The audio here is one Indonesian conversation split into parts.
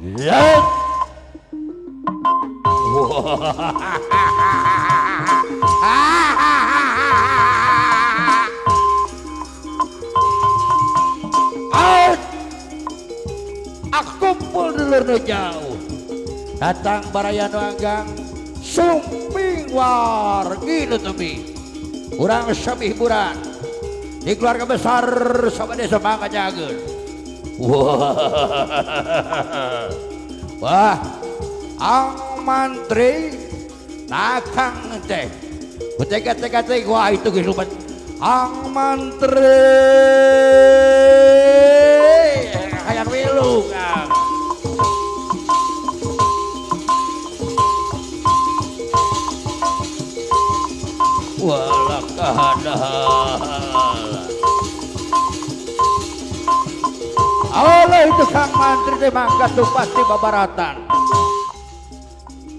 Ya. Aku kumpul dulur jauh. Datang barayanu anggang sumping wargi nu temi. Urang sabih hiburan di keluarga besar sabade semangat jageun. Wah, ang mantri nakang teh. Betega-tega teh wah itu kehidupan ang mantri hayang wilu Kang. Walak kahadal. Allah itu Kang Mantri teh mangkat tuh pasti babaratan.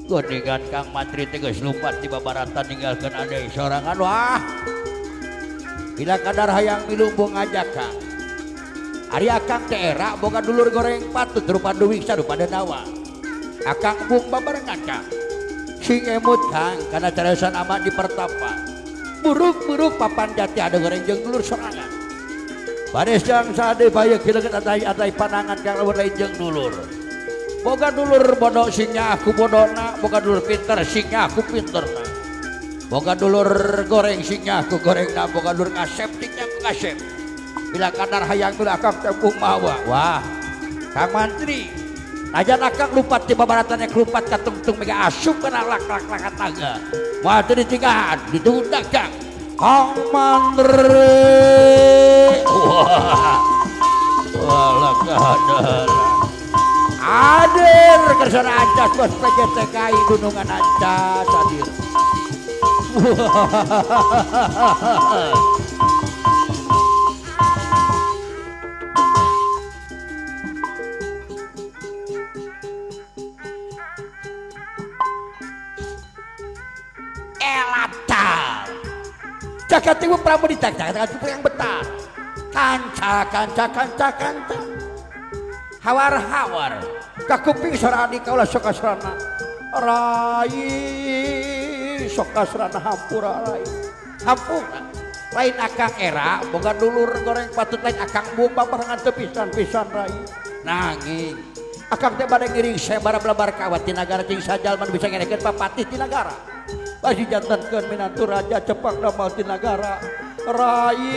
Gandingan Kang Mantri teh geus lumpat di babaratan ninggalkeun adai sorangan wah. Bila kadar hayang milumbung ngajak Kang. Ari Akang teh era boga dulur goreng patut rupa duwik sarupa denawa. Akang bung babarengan Kang. Sing emut Kang kana caraosan amat di pertapa. Buruk-buruk papan jati ada goreng jeung dulur sorangan. Panes jang sade baye kileun atai panangan Kang lamun lain jeung dulur. Boga dulur bodoh singnya aku bodona, boga dulur pinter singnya aku pinterna. Boga dulur goreng singnya aku gorengna, boga dulur ngasep singnya aku ngasep. Bila kadar hayang tuluy Akang tembung mawa. Wah, Kang Mantri. Najan Akang lupat di babaratan yang lupat katungtung mega asup kana lak-lak naga. Wah teu ditinggalan, ditunda Kang. Kang Mantri. Wah. Walah kadar. Hadir kersana ancas bos PJTKI Gunungan Ancas hadir. Elatar. Jagat Ibu Prabu jagat Ibu yang betar. Kanca. Hawar-hawar kakuping sorani kaulah sokasrana rai sokasrana hampura rai hampura lain Akang era boga dulur goreng patut lain Akang bumba barengan tepisan-pisan rai nanging Akang teh bade ngiring sebara belabar kawat di nagara cing sajalman bisa ngenekeun papatih di nagara basi jantankeun minantu raja Jepang damel di nagara rai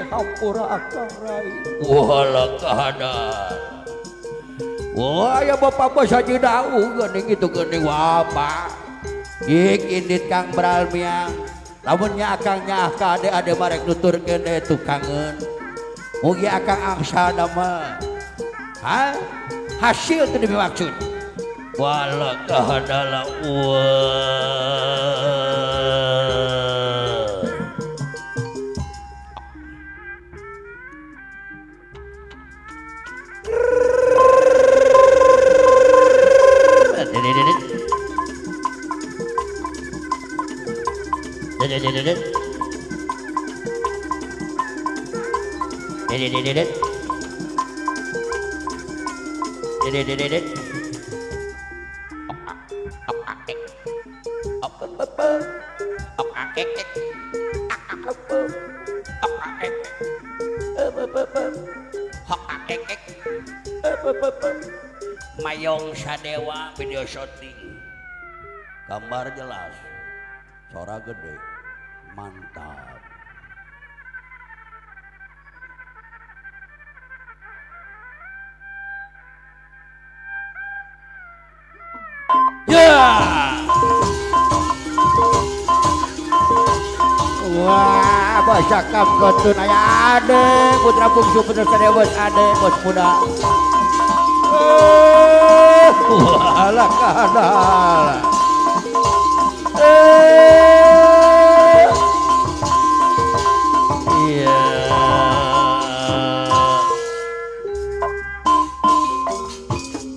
hampura Akang rai. Walah kahadar. Wah ya bapak bos haji dauh geuning itu geuning wapa. Dik indit Kang Bralmiang. Lamunnya Akang nyah ka ade-ade marek nuturkeun deui tukangeun. Mugi Akang angsana mah. Hah? Hasil teu dimaksud. Walah kahadala Mayong Sadewa video shooting gambar jelas suara gede mantap. Ya wah bahasa kamkotun aya ade putra bungsu bener Sadewa ade bos muda. Walah kadal. Iya.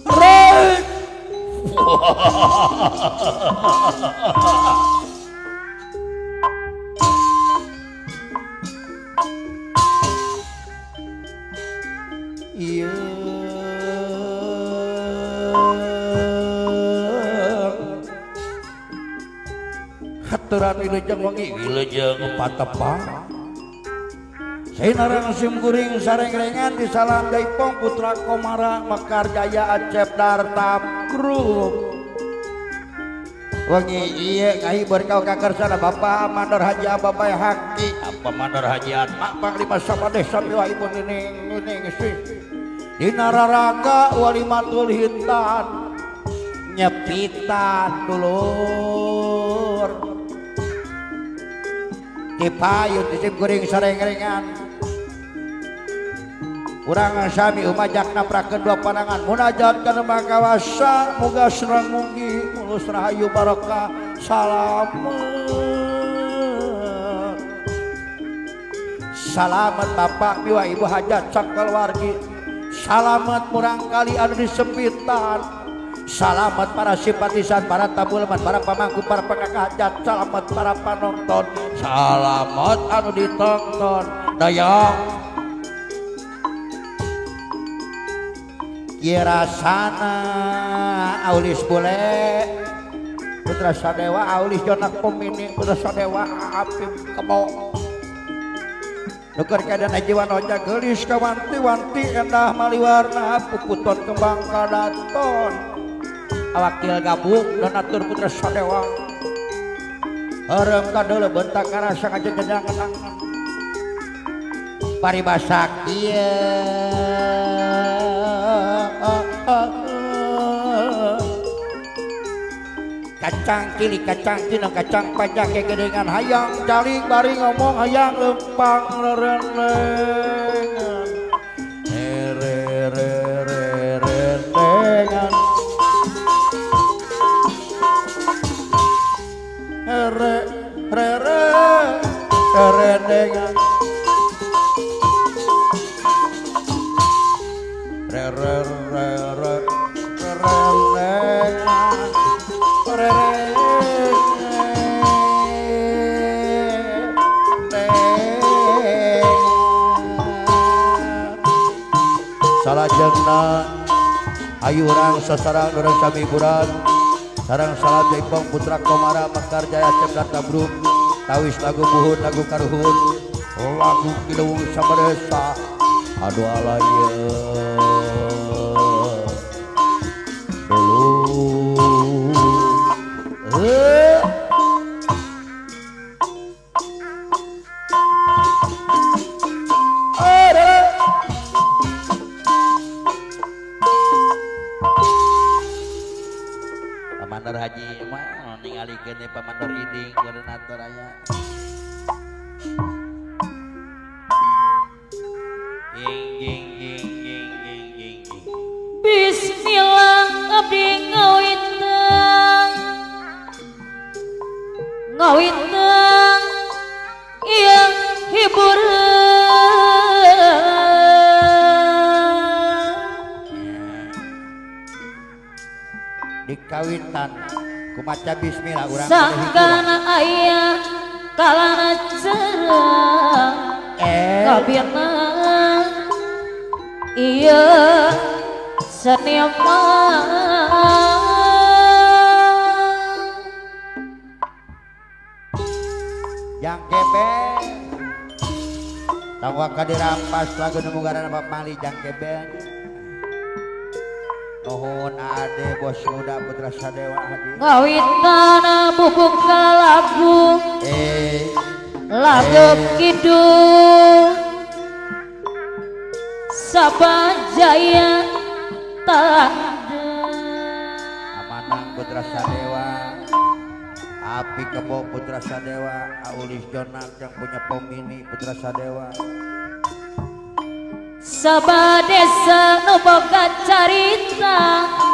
Red. Iya. baturan wilujeng wengi wilujeng patepa Sainarang sim kuring sarengrengan di salam Daipong putra Komara Mekar Jaya Acep Dartam Grup wengi iya ngahibur kau kakersana Bapak Mandor Haji Ababai Haki apa Mandor Haji Atma Panglima Sabah Desa Miwa Ibu Nining sih dina raraga Walimatul Hintan nyepitan dulur dipayun disim kuring sarengrengan urang sami umajak naprakeun dua panangan munajat kana makawasa muga serang mugi mulus rahayu barokah salamet bapak miwa ibu hajat sakal wargi salamet murang kali anu disempitan salamet para simpatisan para tabulman para pamangku para pengangkat salamet para panonton salamet anu ditonton dayang Kirasana Aulis Bule Putra Sadewa Aulis Jonak Pemini Putra Sadewa Apim Kemo Nuker keadaan ajiwan oja gelis kawanti-wanti endah maliwarna puputon kembang kadaton awakil gabung donatur Putra Sadewa harem kadele bentak karasa ngajeng-jenjangan paribasak kacang kili kacang cina kacang pajak kegedengan hayang jaling bari ngomong hayang lempang lerendengan rendengan rendengan salajengna ayu urang sasarang urang sami hiburan sareng salam Daipong putra Komara Mekar Jaya Acep Dartam Grup tawis lagu buhun lagu karuhun lagu Kilewung Samadesa aduh alaya Pamandor Haji mah ningalikeun Pamandor Iding koordinator aya ging Bismillah abdi ngawitang yang hiburan dikawitan kumaca bismillah urang sangkana aya kalana cerah kabirna ieu seniman yang kebeng tangwa kadirampas lagu nemugaran Bapak Mali jang kebeng nuhun ade bos muda Putra Sadewa hadir ngawitana bubuk lagu lagu kidung Sabajaya tanda amanang Putra Sadewa api kebo Putra Sadewa Aulis Jonak yang punya pemini Putra Sadewa Sabadesa nu boga carita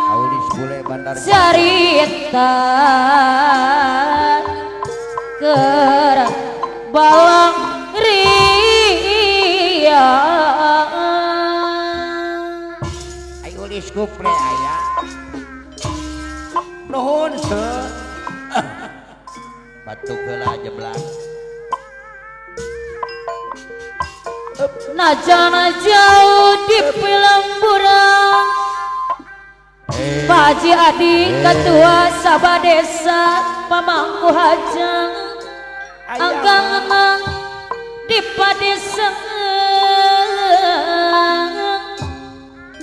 Aulis Bule Bandar carita keur balang ria Aulis kuple aya nuhun seun batu geula jeblang najana jauh di Pelemburang Pak Haji Adi Ketua Sabah Desa Pamangku Hajang Anggang di padesa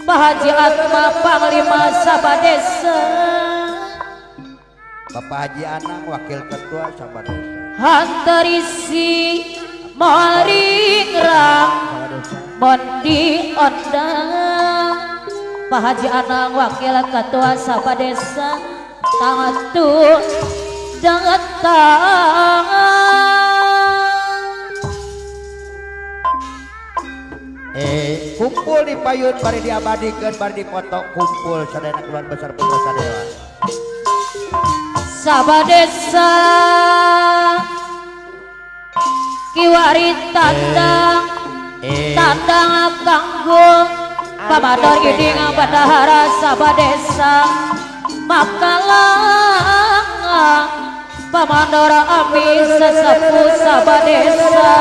Pak Haji Atma Panglima Sabadesa Bapak Haji Anang Wakil Ketua Sabadesa Hantarisi Moringrang Bondi Ondang Pak Haji Anang Wakil Ketua Sabadesa Tangatu Dangetang kumpul di payun bari diabadikan bari dipoto kumpul sadayana keluarga besar putra sadewa Sabadesa kiwari tandang tandang kanggo pamador giding bandahara Sabadesa makalang pamador amis sesepuh Sabadesa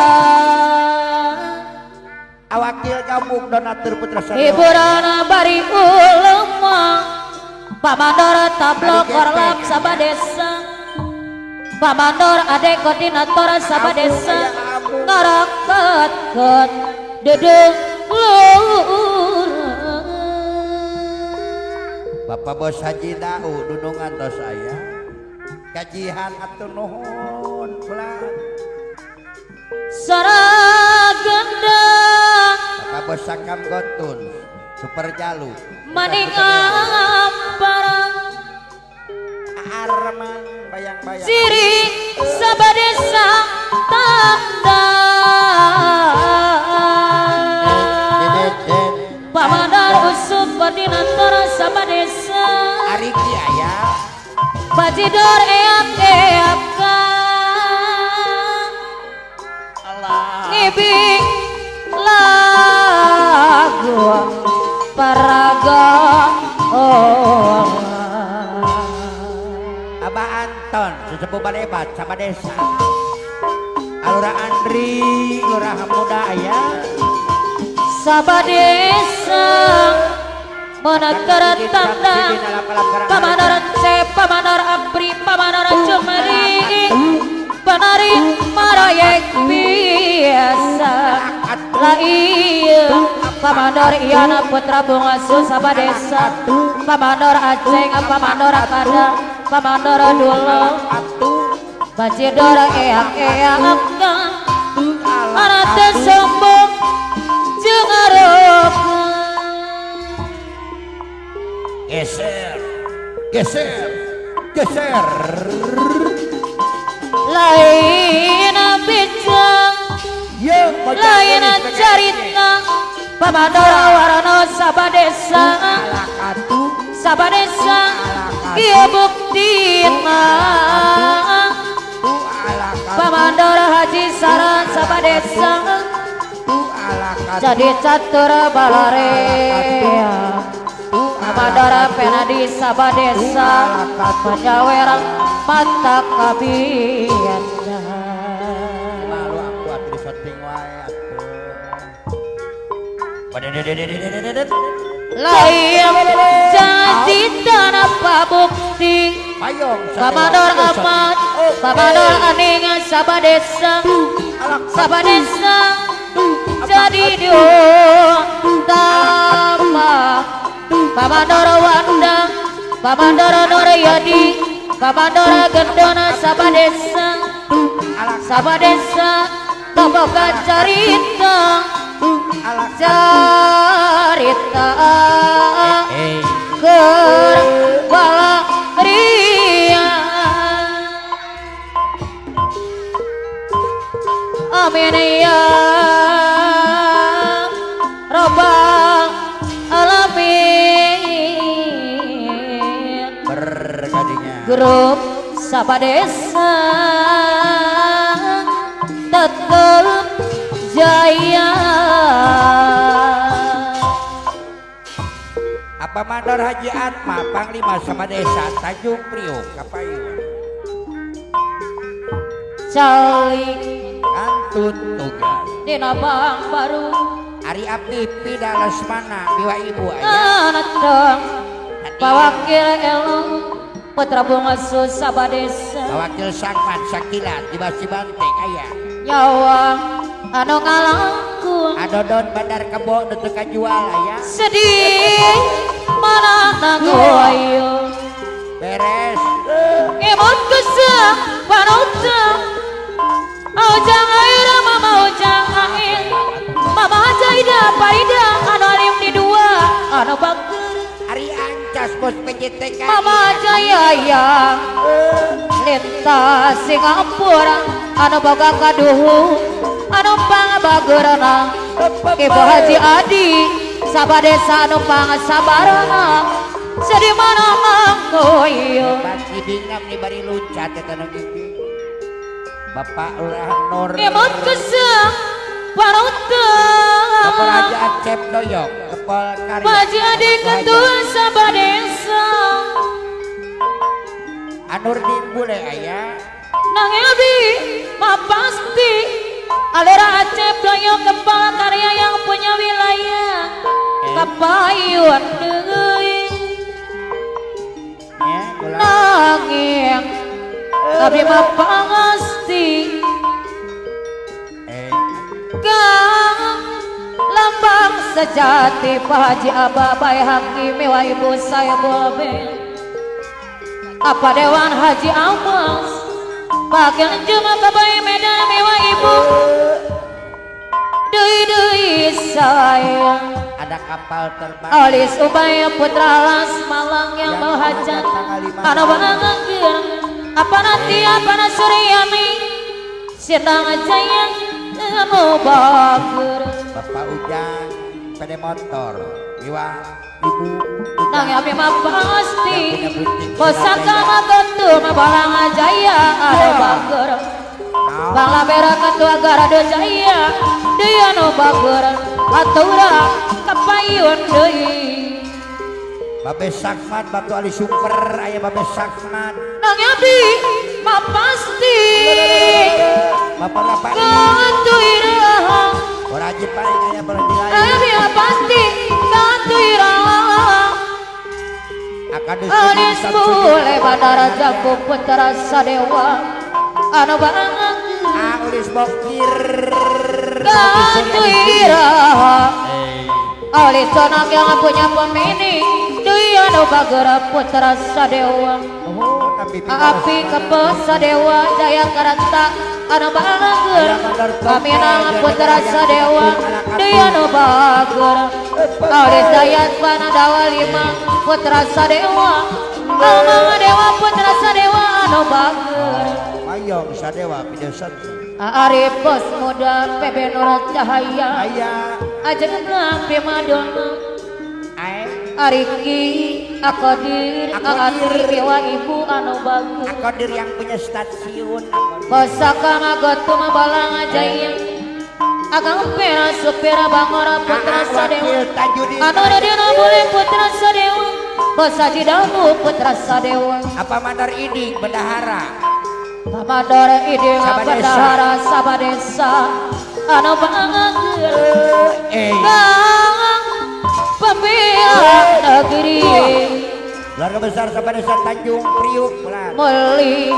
Wakil Kampung Donatur Putra Sadewa hiburan bari ulama pamador tablok korlap Sabadesa pamador ade koordinator Sabadesa ngaraket dedeng lur Bapak Bos Haji Dau dunungan tos saya kajihan atuh nuhun pelan Saragendang Bapak Bos Sakam Gotun Super Jalu maning amparang Arman bayang-bayang siri Sabadesa tandang pamador usuk koordinator Sabadesa Ariki ayah bajidor eak ngibing lagu paraga Abah Anton sesepuh Badebat Sabadesa Alura Andri Lurah Muda ayah Sabadesa menakar tandang pamanor C pamanor Abri pamanor Jumeri penari marayek biasa lain pamanor Iana Putra Bungasu Sabadesa pamanor Aceng pamanor Kada pamanor Dulu bajidor eak anak sombong jeung arok geser geser geser lain bijang lain carita pamador warana Sabadesa Sabadesa ieu buktina pamador Haji Saran Sabadesa jadi catur balarea pamador Penadi Sabadesa penjawerang mata kabian malu aku atuh syuting wae atuh lain jadi tanah pabukti pamador Ahmad pamador Aning Sabadesa Sabadesa jadi diutama pamador Wanda pamador Nuryadi pamador Gendona Sabadesa Sabadesa boga carita carita keur balagria amin ya rabbal alamin berkadinya grup Sabadesa tetep jaya apa Mandor Haji Atma Panglima Sabadesa Tanjung Priok kapayun calik kantun tugas dina bang baru Ari Abdi Pida Lesmana biwa ibu anak dong pawakil elong putra Bungasu Sabadesa wakil sangman sakilat di basi banteng aya nyawa anu ngalangkung adodon bandar kebo nu teu kajual aya sedih mana nagoyo beres imut kesang panutang ojang air mama ojang air mama jaida parida anu alim di dua anu bager ari ancas bos PJTK mama jaya yang lintas Singapura anu boga kaduhu anu pangabageurna Ibu Haji Adi sabadesa anu pangasabarana sedih mana manggoyo pasti bingam nih bari luncat eta nu gigi Bapak Lurah Nur imut kesang panutang Bapak Raja Acep Doyok Kepol Karya Pak Haji Adi ketua sabadesa Anurdin bule aya nang abi mah pasti alera Acep Doyok kepala karya yang punya wilayah kapayun deui ya kula nanging tapi mah pasti kang lambang sejati Pak Haji Ababai Hakimi wa ibu saya bobe apa Dewan Haji Amas Pakil Juma Kabai Medan Mewa Ibu Dui sayang ada kapal terbang Alis Ubaya Putra Las Malang yang menghajat Ana bangakeun apa nanti apa na Suryami Sindang Jaya anu bager Bapak Ujang pede motor iwa ibu nang abi mah pasti posaka magetu mah balang jaya anu bager bangla bera ketua garado jaya deui anu bager atura kapayun deui Babe Sakmat Batu Ali Super aya Babe Sakmat nang abi mah pasti Bapak Rapai kantu iraha ora aji paling aya berjilai abi mah pasti kantu iraha akan alis bule bandara jago putra sadewa anu banget Aulis Bokir kantu iraha alis anak yang punya pemini deui anu bagera putra sadewa oh tapi api kepesa dewa jaya karata anu bager paminang putra sadewa deui anu bager alis dayat panadawa lima putra sadewa almang dewa putra sadewa anu bager Mayong Sadewa pidesan Arif bos muda PB Nur Cahaya aya ajeng ngabdi madonna ae Ariki Akodir Riwa ibu anu bagus Akodir yang punya stasiun Kosaka ngagotu mabalang jaya Agang pera supira bangora putra sadewa anu dina boleh putra sadewa Bos Haji Damu putra sadewa apa mandar iding bendahara Pamador iding bendahara sabadesa anu banget kang pemilik negeri keluarga besar sabadesa Tanjung Priuk pulang Muli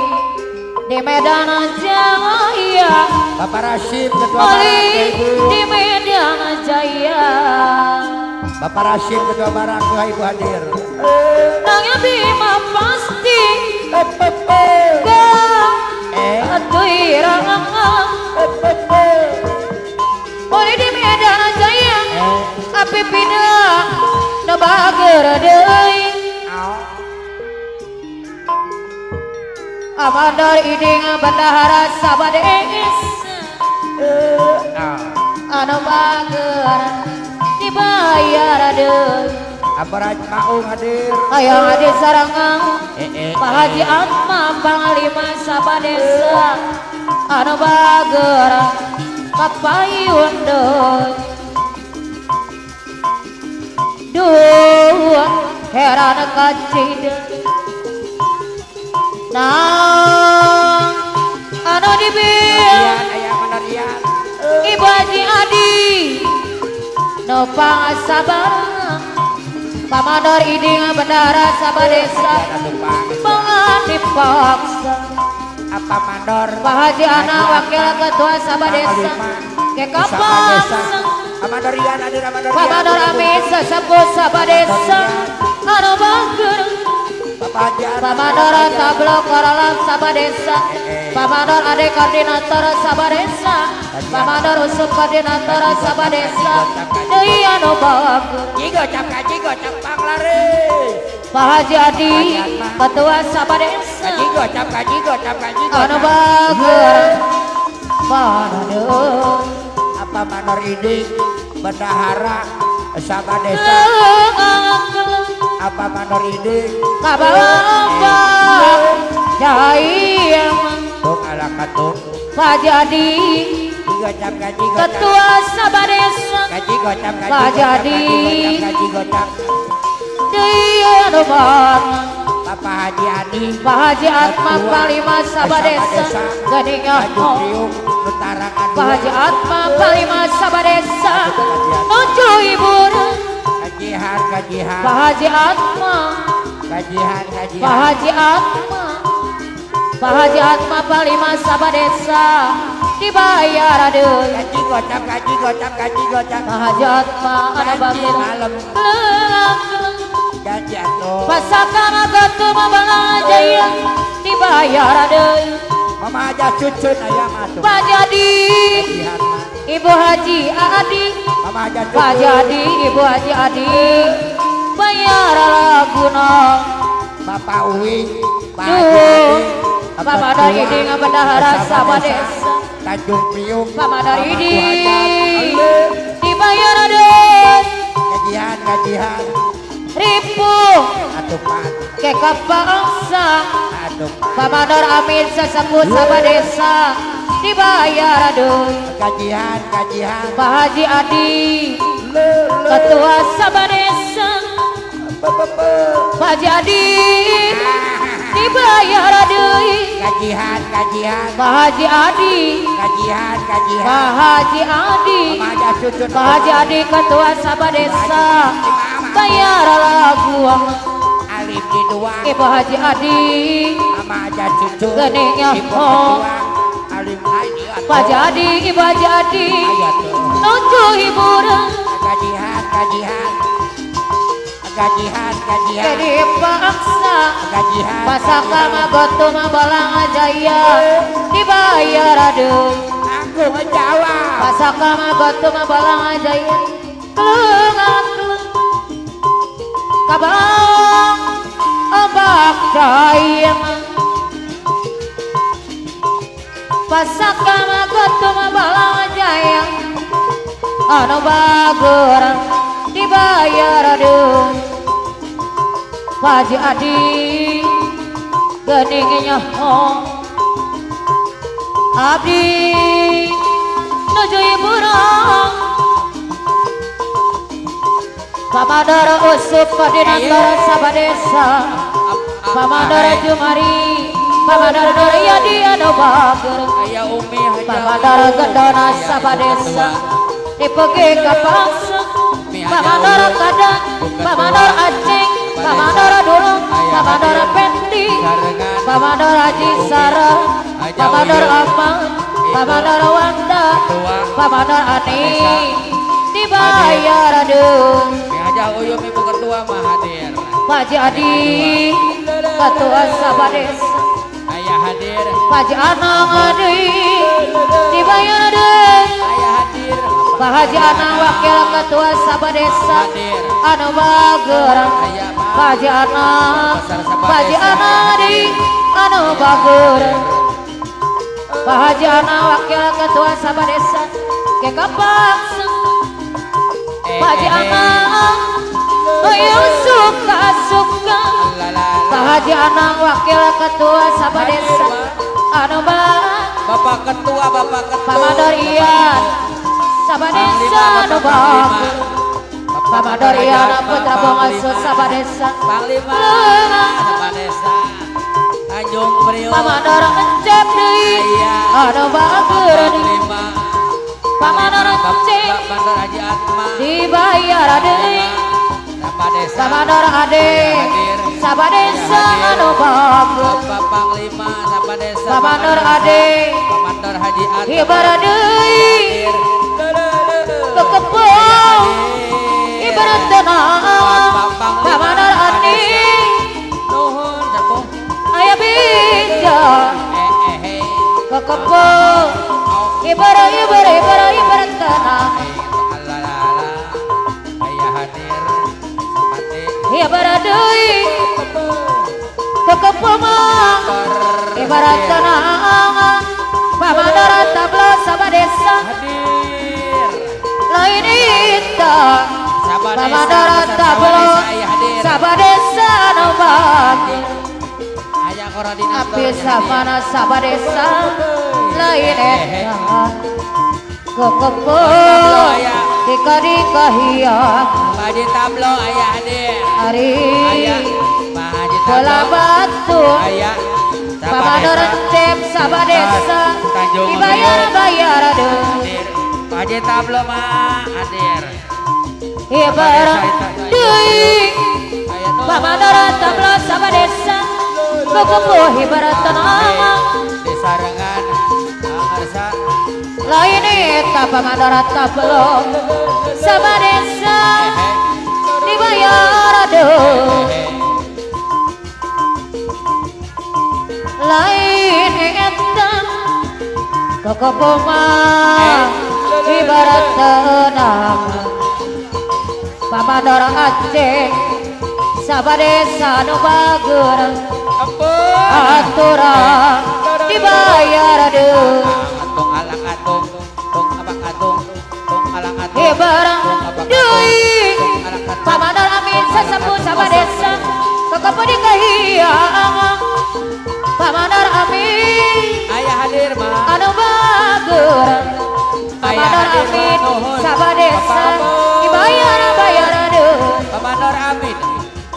di Medan Jaya Bapak Rashid Ketua Muli Barang di Medan Jaya Bapak Rashid Ketua Barang Ibu hadir nangnya bima pasti atuirang Muli di Medan Jaya api pindah nabager deui Amador iding bendahara sabades anu bager dibayar deui Aparat Maung hadir hayang ade sarangang Pak Haji Atma Panglima sabadesa anu bager kapayun deui duh heran kacida nang anu dibilang aya mandarian Ibu Haji Adi no pangasabar Pamador iding bendara sabadesa ada tumpang pangan dipaksa apa mandor Pak Haji Ana wakil ketua Sabah Desa ke kapal Amadorian hadir Pak Mandor Amin sesepuh Sabah Desa anu bager Pak Mandor Tablo Koralam Sabah Desa Pak Mandor Ade Koordinator Sabah Desa Pak Mandor Usup Koordinator Sabah Desa deui anu bager jigo cap panglari Pak Haji Adi ketua Sabah Desa jigo cap anu bager Panadeu apa mandor ini bendahara Sabah Desa apa mandor ini kabalamba jaya tung ala katung Pak Jadi jigo cap ketua Sabah Desa jigo cap Pak Jadi jigo cap dia anu bager Bapak Haji Adi Pak Haji Atma Palima Sabah Desa Gadingnya Pak Haji Atma Palima Sabah Desa nuju hiburan kajian Pak Haji Atma Pak Haji Atma Pak Haji Atma Palima Sabah Desa dibayar adeui gaji gocap Pak Haji Atma ada bagus malam gaji atuh pasakana gatu mabalang jaya dibayar adeui mama aja cucun aya matuh Pak Jadi gajian mah Ibu Haji Adi mama aja Pak cucun Jadi Ibu Haji Adi bayar laguna Bapak Uwi Pak Duh, Haji Pak Mandor Idi ngabendahara Sabah Desa Tanjung Priuk Pak Mandor Idi Allo dibayar adeui gajian ribu atuh pan ke kapangsa atuh Pak Mandor Amin sesepuh Sabah Desa dibayar adeui gajian Pak Haji Adi ketua Sabah Desa Pak Haji Adi dibayar adeui gajian Pak Haji Adi gajian Pak Haji Adi mama aja cucun Pak Haji Adi ketua Sabah Desa bayar lagu alif di dua Ibu Haji Adi mama aja cucun Geningnya ibu ho. kedua alif lain di atuh. Pak Haji Adi Ibu Haji Adi Aya tuh nuju hiburan gajian jadi paksa gajian pasaka magotu mabalang jaya dibayar adeui aku menjawab pasaka magotu mabalang jaya keleng kabalang abak jaya pasaka magotu mabalang jaya anu bager dibayar adeui Pak Haji Adi geningnya ho abdi nuju hiburan Pak Mandor Usup Koordinator Sabah Desa Pak Mandor Jumari Pak Mandor Nuryadi anu bager aya umi Pak Mandor Gendona Sabah Desa dipege kapangsa Pak Mandor Kadang Pak Mandor Aceh Pak Mandor Durung Pak Mandor Pendi Pak Mandor Haji Sarah Pak Mandor Aman Pak Mandor Wanda Pak Mandor Ani dibayar adeui aja uyum ibu ketua mah hadir Pak Haji Adi ketua Sabah Desa ayah hadir Pak Haji Anang Adi dibayar adeui ayah hadir Pak Haji Anang wakil ketua Sabah Desa hadir anu bager ayah Pak Haji Anang Pak Haji Anang Adi anu bager Pak Haji Anang wakil ketua Sabah Desa ke kapangsa Pak Haji Anang ayo suka Pak Haji Anang wakil ketua Sabah Desa anu Bapak ketua Pak Mandor Ian Sabah Desa anu bager Pak Mandor Ian putra bongsu Sabah Desa Panglima Sabah Desa Tanjung Priok Pak Mandor encep deui anu bager Panglima Pak Mandor encep Pak Mandor Haji Atma dibayar deui Sabadesa Pamandor ade Sabadesa anu bagus Bapak Panglima Sabadesa Pamandor ade Pamandor Haji Atta ibarat deui kekepung ibarat tenang Pamandor ade nuhun sepuh aya bija kekepung ibarat tenang ayah hadir pati ibarat deui kekepung ibarat tenang Pamandor tablo Sabadesa hadir lain ita Pamandor tablo ayah hadir Sabadesa anu bagus ayah koordinator api samana Sabadesa lain eta kekepung dikadikahiang Haji Tablo ayah hadir hari ayah Pak Haji bola Tablo batu ayah Pamandor cep Sabadesa dibayar-bayar aduh hadir Pak Haji Tablo mah hadir ibarat deui Pamandor tablo Sabadesa kekepung ibarat tenang di sarangan ngarsa lain eta Pamandor tablo Sabadesa dibayar aduh lain eta kekepung ibarat tenang Pamandor Aceh Sabadesa anu bager aturan dibayar aduh atung alang atung tung abang atung tung alang atung ibarat deui Pamandor amin sesepuh Sabadesa kekepung dikahiang Pamandor amin ayah hadir mah anu bager Pamandor amin Sabadesa dibayar-bayar aduh Pamandor Amin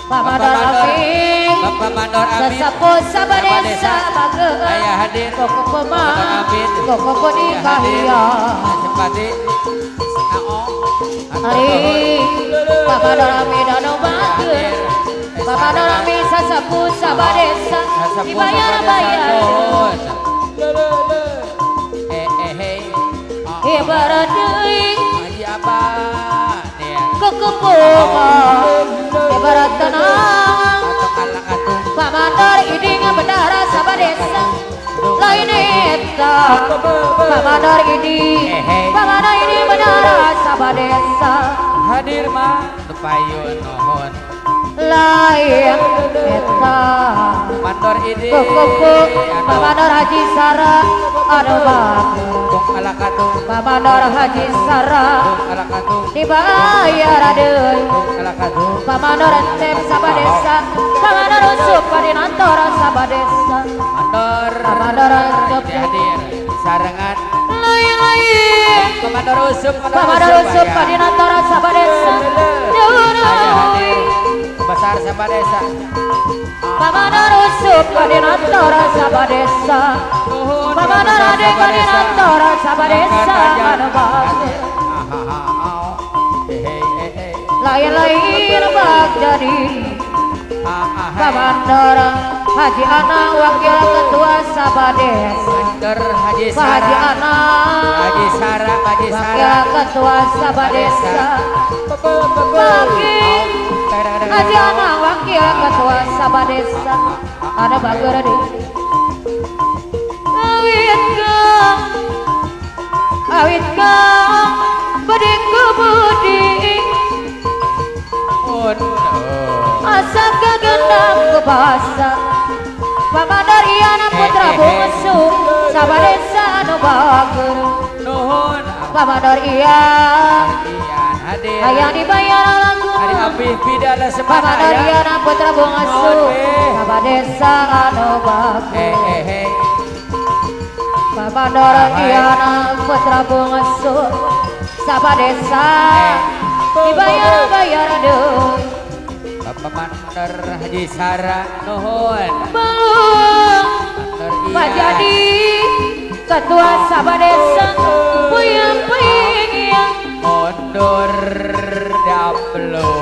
Pamandor amin Bapak Mandor Amin sesepuh Sabadesa bager ayah hadir kekepung Amin kekepung dikahiang sepati hari Pamandor amin anu bager Pamandor amin sesepuh Sabadesa dibayar-bayar ibarat deui Haji apa kekepung ibarat tenang atung alang atung Pamandor iding bendara Sabadesa lain eta Pamandor iding bendara Sabadesa hadir mah tepayun nuhun lain eta Mandor ini kekepung Pamandor Haji Sara anu bagus tung alang atung Pamandor Haji Sara tung alang atung dibayar aduh tung alang atung Pamandor cep Sabadesa Pamandor usup koordinator Sabadesa Mandor Pamandor cep hadir sarangan lain Pamandor usup Pamandor usup koordinator Sabadesa deui besar Sabadesa Pamandor usup koordinator Sabadesa Pamandor ade koordinator Sabadesa anu bagus lain-lain bak jadi Pamandor Haji Ana wakil ketua Sabadesa Mandor Haji Pak Haji Sara Ana Haji Sara wakil ketua Sabadesa Bagi Haji Ana wakil ketua Sabadesa ada bager di awit ka budi kubudi asa kagendam kebasa Pamandor Iyana putra bungsu Sabadesa anu bager nuhun Pamandor Iyan hadir hayang dibayar langsung hari abih pidana Pamandor semanaya Iyana putra bungsu Sabadesa anu bager Pamandor Iyana putra bungsu Sabadesa dibayar-bayar aduh Bapak Mandor Haji Sara nuhun Pak Jadi ketua Sabadesa puyang-puyang mundur daplo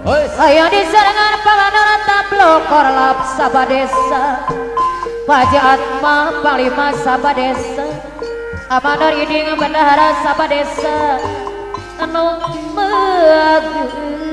Ayo diserangan panganan tablo korlap sabadesa Pajaat mah panglima sabadesa Amanor iding bendahara sabadesa Anu meageun